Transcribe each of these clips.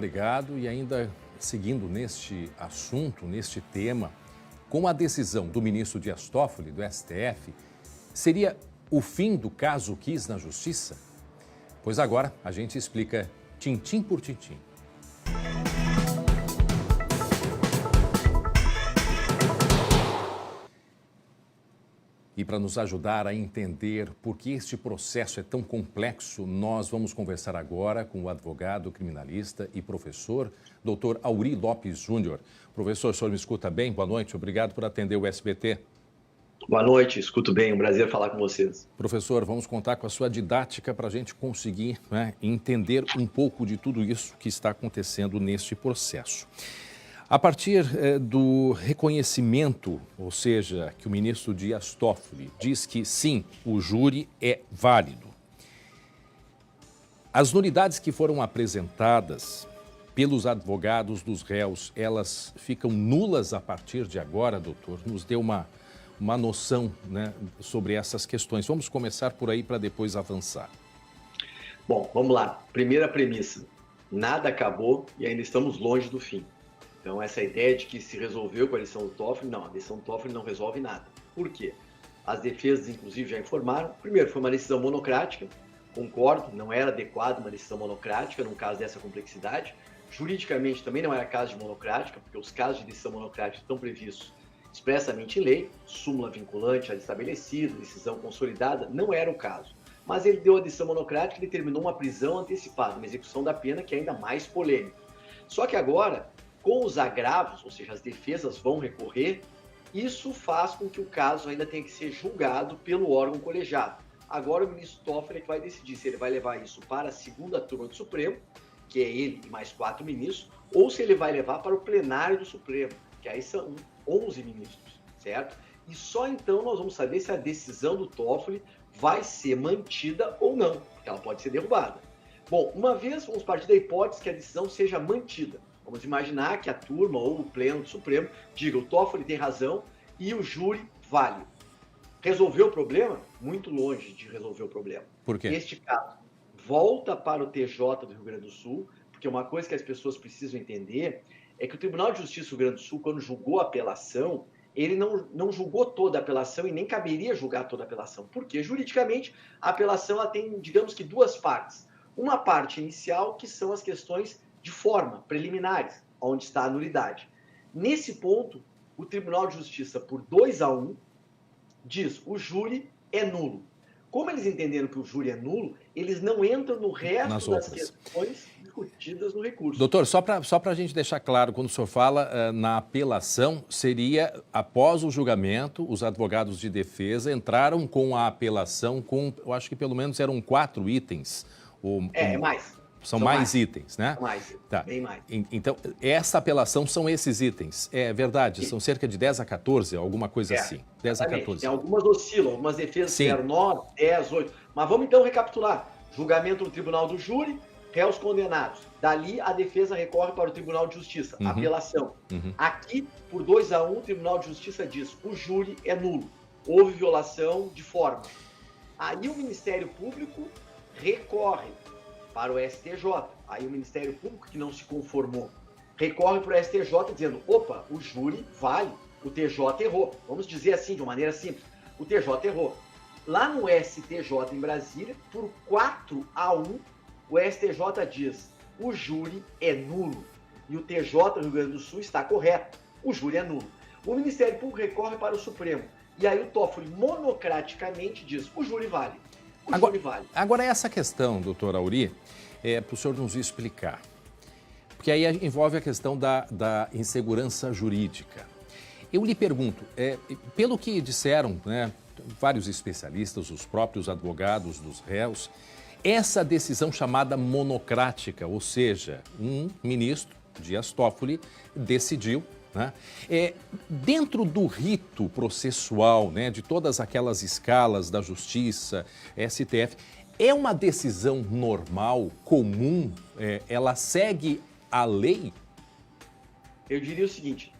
Obrigado. E ainda seguindo neste assunto, neste tema, com a decisão do ministro Dias Toffoli, do STF, seria o fim do caso Kiss na Justiça? Pois agora a gente explica tintim por tintim. E para nos ajudar a entender por que este processo é tão complexo, nós vamos conversar agora com o advogado, criminalista e professor, Dr. Aury Lopes Júnior. Professor, o senhor me escuta bem? Boa noite, obrigado por atender o SBT. Boa noite, escuto bem, um prazer falar com vocês. Professor, vamos contar com a sua didática para a gente conseguir entender um pouco de tudo isso que está acontecendo neste processo. A partir do reconhecimento, ou seja, que o ministro Dias Toffoli diz que sim, o júri é válido. As nulidades que foram apresentadas pelos advogados dos réus, elas ficam nulas a partir de agora, doutor? Nos dê uma noção, né, sobre essas questões. Vamos começar por aí para depois avançar. Bom, vamos lá. Primeira premissa, nada acabou e ainda estamos longe do fim. Então, essa ideia de que se resolveu com a decisão do Toffoli, não, a decisão do Toffoli não resolve nada. Por quê? As defesas, inclusive, já informaram. Primeiro, foi uma decisão monocrática, concordo, não era adequada uma decisão monocrática num caso dessa complexidade. Juridicamente, também não era caso de monocrática, porque os casos de decisão monocrática estão previstos expressamente em lei, súmula vinculante já estabelecida, decisão consolidada, não era o caso. Mas ele deu a decisão monocrática e determinou uma prisão antecipada, uma execução da pena que é ainda mais polêmica. Só que agora, com os agravos, ou seja, as defesas vão recorrer, isso faz com que o caso ainda tenha que ser julgado pelo órgão colegiado. Agora o ministro Toffoli é que vai decidir se ele vai levar isso para a segunda turma do Supremo, que é ele e mais 4 ministros, ou se ele vai levar para o plenário do Supremo, que aí são 11 ministros, certo? E só então nós vamos saber se a decisão do Toffoli vai ser mantida ou não, porque ela pode ser derrubada. Bom, uma vez vamos partir da hipótese que a decisão seja mantida. Vamos imaginar que a turma ou o pleno do Supremo diga o Toffoli tem razão e o júri vale. Resolveu o problema? Muito longe de resolver o problema. Por quê? Neste caso, volta para o TJ do Rio Grande do Sul, porque uma coisa que as pessoas precisam entender é que o Tribunal de Justiça do Rio Grande do Sul, quando julgou a apelação, ele não julgou toda a apelação e nem caberia julgar toda a apelação. Porque, juridicamente, a apelação ela tem, digamos que, duas partes. Uma parte inicial, que são as questões de forma, preliminares, onde está a nulidade. Nesse ponto, o Tribunal de Justiça, por 2-1, diz o júri é nulo. Como eles entenderam que o júri é nulo, eles não entram no resto das questões discutidas no recurso. Doutor, só para a gente deixar claro, quando o senhor fala na apelação, seria após o julgamento, os advogados de defesa entraram com a apelação com, eu acho que pelo menos eram 4 itens. Mais. São mais itens, né? Mais, tá. Bem mais. Então, essa apelação são esses itens. É verdade, são cerca de 10 a 14, alguma coisa assim. 10 a 14. Tem algumas oscilam, algumas defesas Sim. eram 9, 10, 8. Mas vamos então recapitular. Julgamento no Tribunal do Júri, réus condenados. Dali, a defesa recorre para o Tribunal de Justiça. Apelação. Aqui, por 2-1, o Tribunal de Justiça diz o júri é nulo. Houve violação de forma. Aí o Ministério Público recorre para o STJ. Aí o Ministério Público, que não se conformou, recorre para o STJ dizendo, opa, o júri vale, o TJ errou. Vamos dizer assim, de uma maneira simples, o TJ errou. Lá no STJ em Brasília, por 4-1, o STJ diz, o júri é nulo. E o TJ do Rio Grande do Sul está correto, o júri é nulo. O Ministério Público recorre para o Supremo. E aí o Toffoli monocraticamente diz, o júri vale. Agora, essa questão, doutor Aury, para o senhor nos explicar, porque aí envolve a questão da insegurança jurídica. Eu lhe pergunto, pelo que disseram, né, vários especialistas, os próprios advogados dos réus, essa decisão chamada monocrática, ou seja, um ministro, Dias Toffoli, decidiu, né? Dentro do rito processual, né, de todas aquelas escalas da Justiça, STF, é uma decisão normal, comum? Ela segue a lei? Eu diria o seguinte,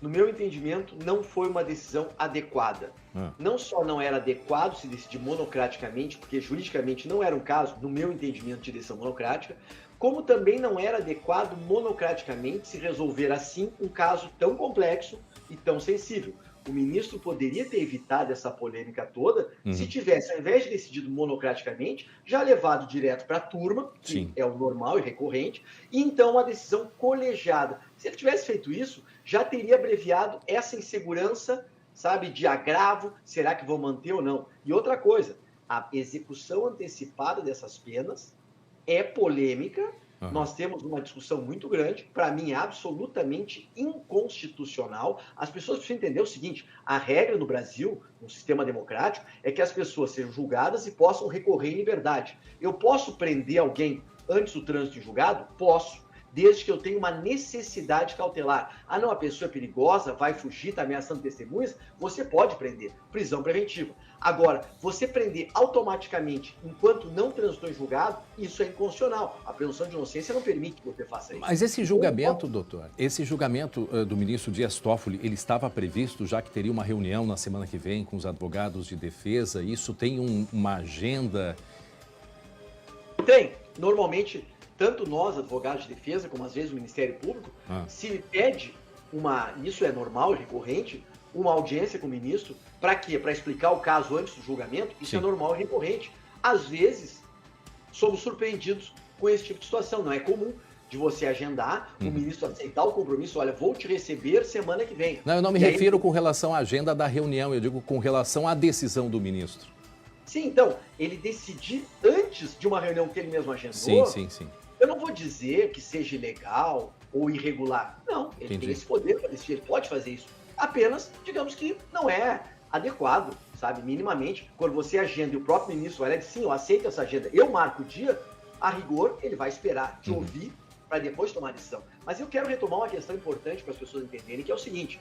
no meu entendimento, não foi uma decisão adequada. Não só não era adequado se decidir monocraticamente, porque juridicamente não era um caso, no meu entendimento, de decisão monocrática, como também não era adequado monocraticamente se resolver assim um caso tão complexo e tão sensível. O ministro poderia ter evitado essa polêmica toda se tivesse, ao invés de decidido monocraticamente, já levado direto para a turma, que Sim. é o normal e recorrente, e então uma decisão colegiada. Se ele tivesse feito isso, já teria abreviado essa insegurança, sabe, de agravo, será que vão manter ou não? E outra coisa, a execução antecipada dessas penas é polêmica. Nós temos uma discussão muito grande, para mim, absolutamente inconstitucional. As pessoas precisam entender o seguinte: a regra no Brasil, no sistema democrático, é que as pessoas sejam julgadas e possam recorrer em liberdade. Eu posso prender alguém antes do trânsito em julgado? Posso, desde que eu tenha uma necessidade cautelar. Ah, não, a pessoa é perigosa, vai fugir, está ameaçando testemunhas, você pode prender, prisão preventiva. Agora, você prender automaticamente enquanto não transitou em julgado, isso é inconstitucional. A presunção de inocência não permite que você faça isso. Mas esse julgamento, doutor, esse julgamento do ministro Dias Toffoli, ele estava previsto, já que teria uma reunião na semana que vem com os advogados de defesa, isso tem uma agenda? Tem. Normalmente, tanto nós, advogados de defesa, como às vezes o Ministério Público, se pede isso é normal e recorrente, uma audiência com o ministro, para quê? Para explicar o caso antes do julgamento, isso é normal e recorrente. Às vezes, somos surpreendidos com esse tipo de situação, não é comum de você agendar, o ministro aceitar o compromisso, olha, vou te receber semana que vem. Não, eu não me refiro com relação à agenda da reunião, eu digo com relação à decisão do ministro. Sim, então, ele decidir antes de uma reunião que ele mesmo agendou, sim. Eu não vou dizer que seja ilegal ou irregular. Não, ele tem esse poder para decidir, ele pode fazer isso. Apenas, digamos que não é adequado, sabe, minimamente. Quando você agenda e o próprio ministro olha e diz, sim, eu aceito essa agenda, eu marco o dia, a rigor, ele vai esperar te ouvir para depois tomar a decisão. Mas eu quero retomar uma questão importante para as pessoas entenderem, que é o seguinte: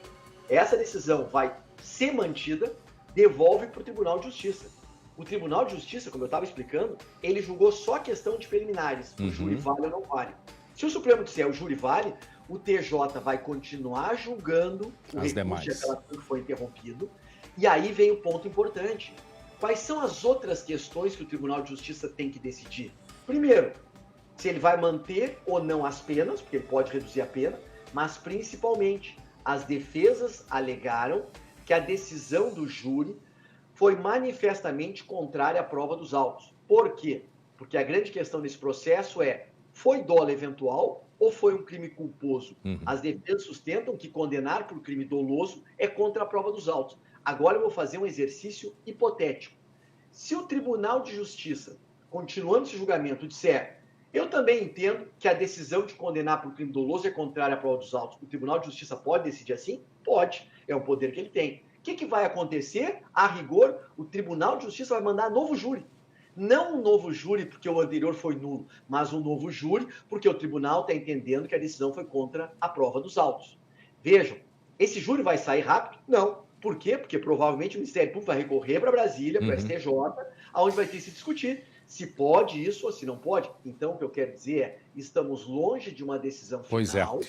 essa decisão vai ser mantida, devolve para o Tribunal de Justiça. O Tribunal de Justiça, como eu estava explicando, ele julgou só a questão de preliminares, o júri vale ou não vale. Se o Supremo disser o júri vale, o TJ vai continuar julgando o recurso de apelação que foi interrompido. E aí vem o ponto importante. Quais são as outras questões que o Tribunal de Justiça tem que decidir? Primeiro, se ele vai manter ou não as penas, porque ele pode reduzir a pena, mas principalmente as defesas alegaram que a decisão do júri foi manifestamente contrária à prova dos autos. Por quê? Porque a grande questão desse processo é: foi dolo eventual ou foi um crime culposo? As defesas sustentam que condenar por crime doloso é contra a prova dos autos. Agora eu vou fazer um exercício hipotético. Se o Tribunal de Justiça, continuando esse julgamento, disser: eu também entendo que a decisão de condenar por crime doloso é contrária à prova dos autos, o Tribunal de Justiça pode decidir assim? Pode. É um poder que ele tem. O que vai acontecer? A rigor, o Tribunal de Justiça vai mandar novo júri. Não um novo júri porque o anterior foi nulo, mas um novo júri porque o tribunal está entendendo que a decisão foi contra a prova dos autos. Vejam, esse júri vai sair rápido? Não. Por quê? Porque provavelmente o Ministério Público vai recorrer para Brasília, para a STJ, onde vai ter que se discutir se pode isso ou se não pode. Então, o que eu quero dizer é: estamos longe de uma decisão final.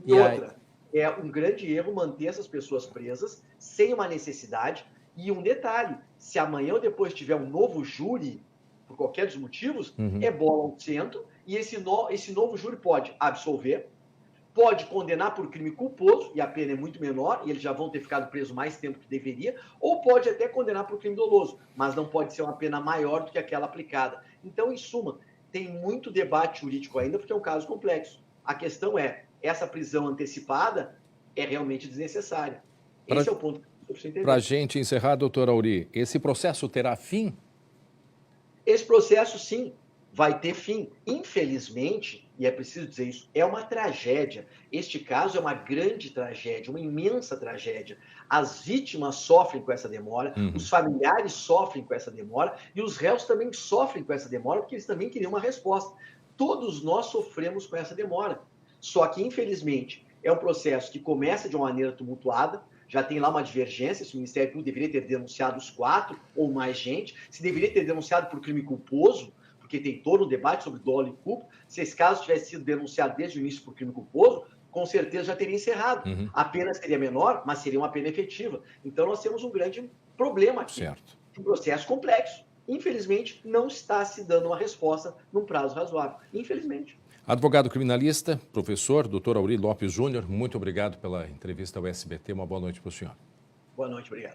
E outra, é um grande erro manter essas pessoas presas sem uma necessidade. E um detalhe: se amanhã ou depois tiver um novo júri, por qualquer dos motivos, é bola ao centro, e esse novo júri pode absolver, pode condenar por crime culposo, e a pena é muito menor, e eles já vão ter ficado presos mais tempo que deveria, ou pode até condenar por crime doloso, mas não pode ser uma pena maior do que aquela aplicada. Então, em suma, tem muito debate jurídico ainda, porque é um caso complexo. A questão é: essa prisão antecipada é realmente desnecessária. Esse é o ponto que eu preciso entender. Para a gente encerrar, doutor Aury, esse processo terá fim? Esse processo, sim, vai ter fim. Infelizmente, e é preciso dizer isso, é uma tragédia. Este caso é uma grande tragédia, uma imensa tragédia. As vítimas sofrem com essa demora, os familiares sofrem com essa demora, e os réus também sofrem com essa demora, porque eles também queriam uma resposta. Todos nós sofremos com essa demora. Só que, infelizmente, é um processo que começa de uma maneira tumultuada, já tem lá uma divergência, se o Ministério Público deveria ter denunciado os 4 ou mais gente, se deveria ter denunciado por crime culposo, porque tem todo um debate sobre dolo e culpa. Se esse caso tivesse sido denunciado desde o início por crime culposo, com certeza já teria encerrado. A pena seria menor, mas seria uma pena efetiva. Então nós temos um grande problema aqui, um processo complexo. infelizmente, não está se dando uma resposta num prazo razoável. Infelizmente. Advogado criminalista, professor, doutor Aury Lopes Júnior, muito obrigado pela entrevista ao SBT. Uma boa noite para o senhor. Boa noite, obrigado.